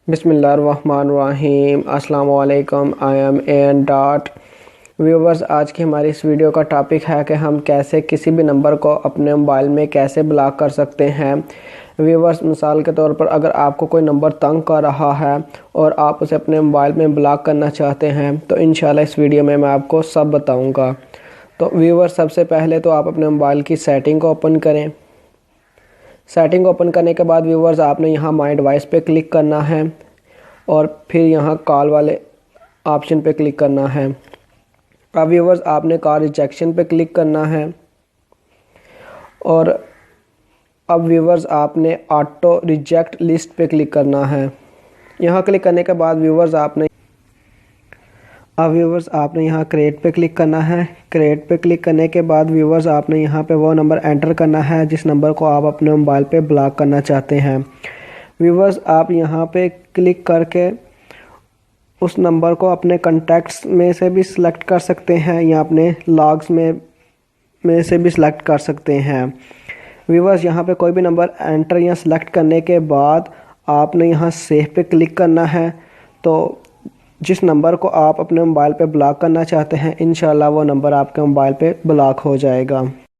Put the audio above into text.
बिस्मिल्लाहिर्रहमानिर्रहीम अस्सलाम वालेकुम। I am N dot viewers. आज की हमारी इस वीडियो का टॉपिक है कि हम कैसे किसी भी नंबर को अपने मोबाइल में कैसे ब्लॉक कर सकते हैं। व्यूवर्स, मिसाल के तौर पर अगर आपको कोई नंबर तंग कर रहा है और आप उसे अपने मोबाइल में ब्लॉक करना चाहते हैं तो इंशाल्लाह इस वीडियो में मैं आपको सब बताऊँगा। तो व्यूवर्स, सबसे पहले तो आप अपने मोबाइल की सेटिंग को ओपन करें। सेटिंग ओपन करने के बाद व्यूवर्स आपने यहाँ माई डिवाइस पे क्लिक करना है और फिर यहाँ कॉल वाले ऑप्शन पे क्लिक करना है। अब व्यूवर्स आपने कॉल रिजेक्शन पे क्लिक करना है और अब व्यूवर्स आपने ऑटो रिजेक्ट लिस्ट पे क्लिक करना है। यहाँ क्लिक करने के बाद व्यूवर्स आपने यहाँ क्रिएट पे क्लिक करना है। क्रिएट पे क्लिक करने के बाद व्यूवर्स आपने यहाँ पे वो नंबर एंटर करना है जिस नंबर को आप अपने मोबाइल पे ब्लॉक करना चाहते हैं। व्यूवर्स, आप यहाँ पे क्लिक करके उस नंबर को अपने कॉन्टैक्ट्स में से भी सिलेक्ट कर सकते हैं या अपने लॉग्स में से भी सिलेक्ट कर सकते हैं। व्यूवर्स, यहाँ पे कोई भी नंबर एंटर या सिलेक्ट करने के बाद आपने यहाँ सेव पे क्लिक करना है। तो जिस नंबर को आप अपने मोबाइल पे ब्लॉक करना चाहते हैं इंशाल्लाह वो नंबर आपके मोबाइल पे ब्लॉक हो जाएगा।